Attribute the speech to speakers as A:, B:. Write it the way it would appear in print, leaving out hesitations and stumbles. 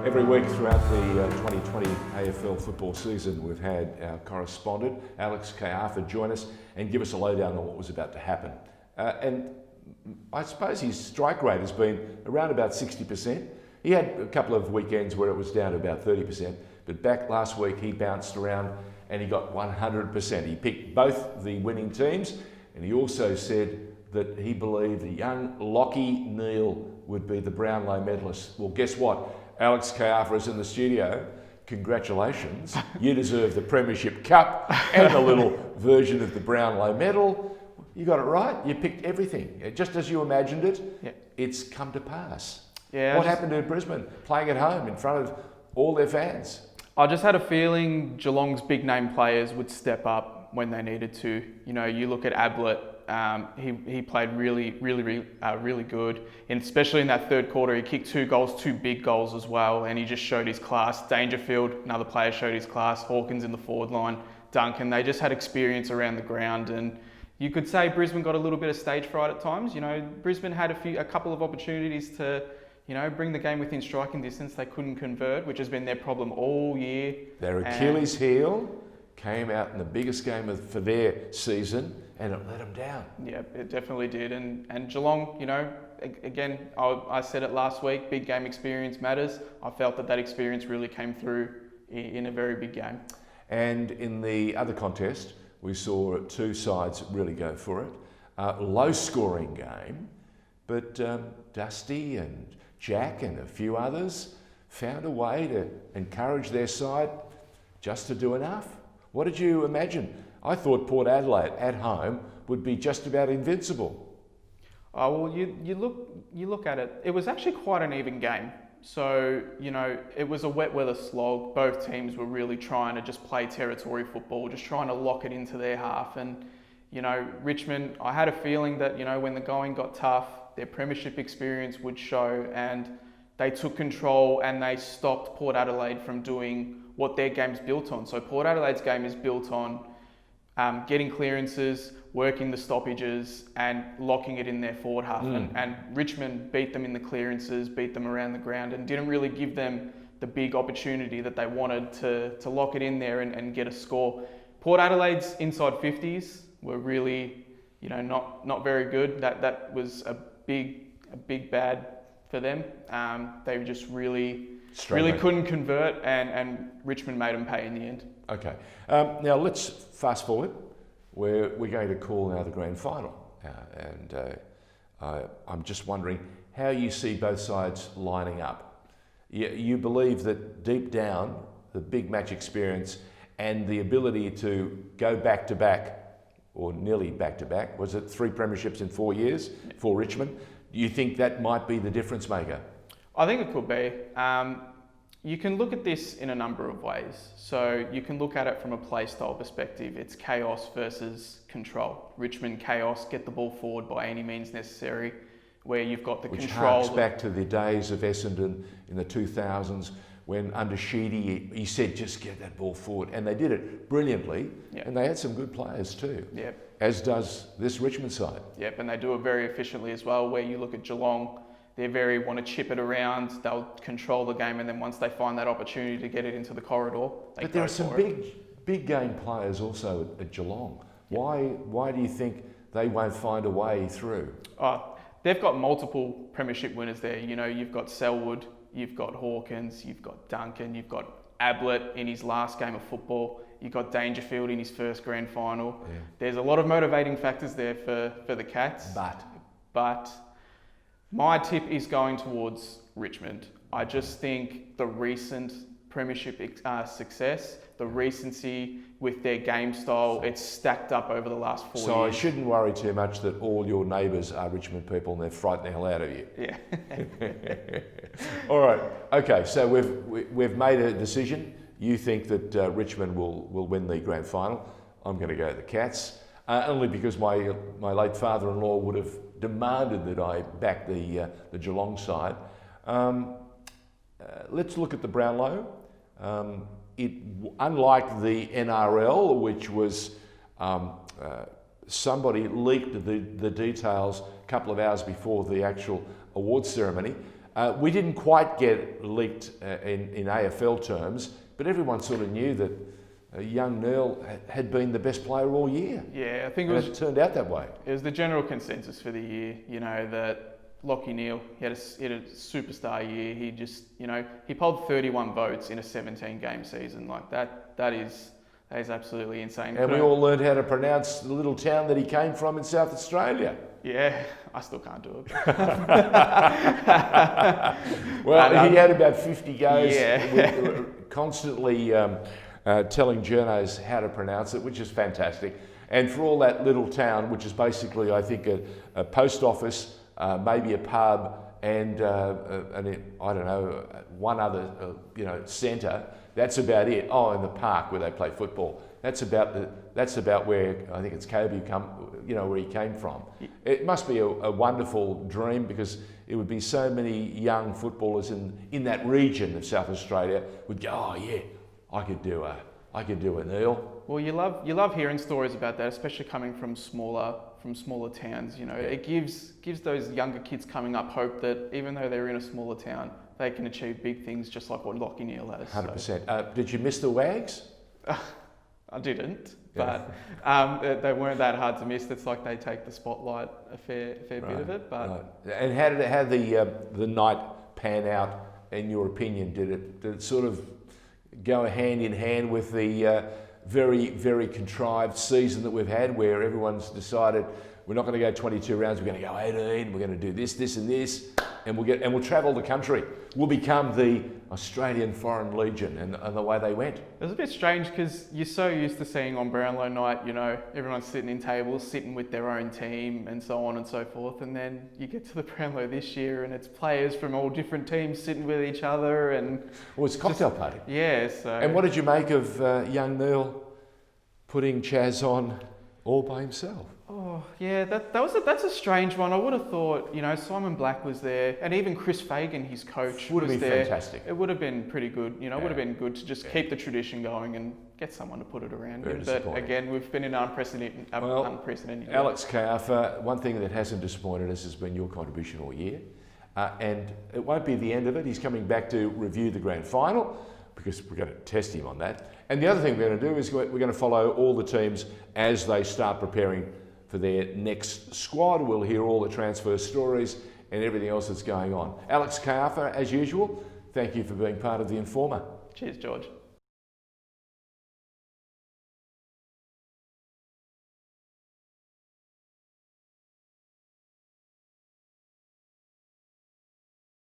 A: Every week throughout the 2020 AFL football season, we've had our correspondent, Alex Caiafa, join us and give us a lowdown on what was about to happen. And I suppose his strike rate has been around about 60%. He had a couple of weekends where it was down to about 30%, but back last week he bounced around and he got 100%. He picked both the winning teams, and he also said that he believed the young Lockie Neal would be the Brownlow medalist. Well, guess what? Alex Caiafa is in the studio. Congratulations. You deserve the Premiership Cup and a little version of the Brownlow medal. You got it right. You picked everything. Just as you imagined it, It's come to pass. What happened to Brisbane? Playing at home in front of all their fans.
B: I just had a feeling Geelong's big name players would step up when they needed to. You know, you look at Ablett. He played really good, and especially in that third quarter, he kicked 2 goals, 2 big goals as well, and he just showed his class. Dangerfield, another player, showed his class. Hawkins in the forward line, Duncan, they just had experience around the ground, and you could say Brisbane got a little bit of stage fright at times. You know, Brisbane had a couple of opportunities to, you know, bring the game within striking distance. They couldn't convert, which has been their problem all year.
A: Their Achilles heel came out in the biggest game for their season, and it let them down. Yeah,
B: it definitely did. And Geelong, you know, again, I said it last week, big game experience matters. I felt that experience really came through in a very big game.
A: And in the other contest, we saw 2 sides really go for it. Low scoring game, but Dusty and Jack and a few others found a way to encourage their side just to do enough. What did you imagine? I thought Port Adelaide at home would be just about invincible.
B: Oh, well, you look at it. It was actually quite an even game. So, you know, it was a wet weather slog. Both teams were really trying to just play territory football, just trying to lock it into their half. And, you know, Richmond, I had a feeling that, you know, when the going got tough, their premiership experience would show, and they took control and they stopped Port Adelaide from doing what their game's built on. So Port Adelaide's game is built on getting clearances, working the stoppages, and locking it in their forward half. And Richmond beat them in the clearances, beat them around the ground, and didn't really give them the big opportunity that they wanted to lock it in there and get a score. Port Adelaide's inside 50s were really, you know, not very good. That was a big bad for them. They just really couldn't convert, and Richmond made them pay in the end.
A: Okay. Now let's fast forward. We're going to call now the Grand Final. I'm just wondering how you see both sides lining up. You believe that deep down, the big match experience and the ability to go back-to-back, or nearly back-to-back, was it 3 premierships in 4 years for Richmond? Do you think that might be the difference maker?
B: I think it could be. You can look at this in a number of ways. So you can look at it from a play style perspective. It's chaos versus control. Richmond chaos, get the ball forward by any means necessary, where you've got the control.
A: Which harks back to the days of Essendon in the 2000s, when under Sheedy, he said, just get that ball forward. And they did it brilliantly. Yep. And they had some good players too.
B: Yep.
A: As does this Richmond side.
B: Yep, and they do it very efficiently as well, where you look at Geelong, they want to chip it around, they'll control the game, and then once they find that opportunity to get it into the corridor, they
A: But there are some big game players also at Geelong. Yep. Why do you think they won't find a way through?
B: They've got multiple premiership winners there. You know, you've got Selwood, you've got Hawkins, you've got Duncan, you've got Ablett in his last game of football, you've got Dangerfield in his first grand final. Yeah. There's a lot of motivating factors there for the Cats. But my tip is going towards Richmond. I just think the recent premiership success, the recency with their game style, it's stacked up over the last 4 years.
A: So I shouldn't worry too much that all your neighbours are Richmond people and they're frightened the hell out of you.
B: Yeah.
A: All right. Okay. So we've made a decision. You think that Richmond will win the grand final. I'm going to go to the Cats, only because my late father-in-law would have demanded that I back the Geelong side. Let's look at the Brownlow. Unlike the NRL, which was somebody leaked the details a couple of hours before the actual awards ceremony, We didn't quite get leaked in AFL terms, but everyone sort of knew that young Neil had been the best player all year.
B: Yeah, I think
A: And it turned out that way.
B: it was the general consensus for the year, you know, that Lachie Neale, he had a superstar year. He just, you know, he polled 31 votes in a 17-game season. Like that is absolutely insane.
A: And we all learned how to pronounce the little town that he came from in South Australia.
B: Yeah, I still can't do it.
A: Well, he had about 50 goes,
B: Yeah.
A: constantly telling journos how to pronounce it, which is fantastic. And for all that little town, which is basically, I think, a post office, maybe a pub, and I don't know, one other, centre. That's about it. Oh, and the park where they play football. That's about where I think it's Gabba where he came from. It must be a wonderful dream, because it would be so many young footballers in that region of South Australia would go, oh yeah, I could do a Neil.
B: Well, you love hearing stories about that, especially coming from smaller towns. You know, It gives those younger kids coming up hope that even though they're in a smaller town, they can achieve big things, just like what Lachie Neale has.
A: 100%. Did you miss the Wags?
B: I didn't,
A: Yeah.
B: but they weren't that hard to miss. It's like they take the spotlight a fair bit of it. But
A: right. And how did the night pan out? In your opinion, did it sort of go hand in hand with the very, very contrived season that we've had, where everyone's decided we're not going to go 22 rounds, we're going to go 18, we're going to do this and this, and we'll travel the country. We'll become the Australian Foreign Legion, and the way they went.
B: it was a bit strange, because you're so used to seeing on Brownlow night, you know, everyone's sitting in tables, sitting with their own team and so on and so forth. And then you get to the Brownlow this year and it's players from all different teams sitting with each other. And
A: Well, it's a cocktail party.
B: yeah, so...
A: And what did you make of young Neil putting Chaz on all by himself?
B: Oh, yeah, that's a strange one. I would have thought, you know, Simon Black was there, and even Chris Fagan, his coach,
A: Would have
B: was
A: been
B: there.
A: fantastic.
B: It would have been pretty good. You know, it would have
A: Yeah.
B: been good to just keep the tradition going and get someone to put it around.
A: Very
B: But
A: disappointing.
B: again, we've been in unprecedented. Unprecedented.
A: Alex Caiafa, one thing that hasn't disappointed us has been your contribution all year. And it won't be the end of it. He's coming back to review the grand final, because we're going to test him on that. And the other thing we're going to do is we're going to follow all the teams as they start preparing for their next squad. We'll hear all the transfer stories and everything else that's going on. Alex Caiafa, as usual, thank you for being part of The Informer.
B: Cheers, George.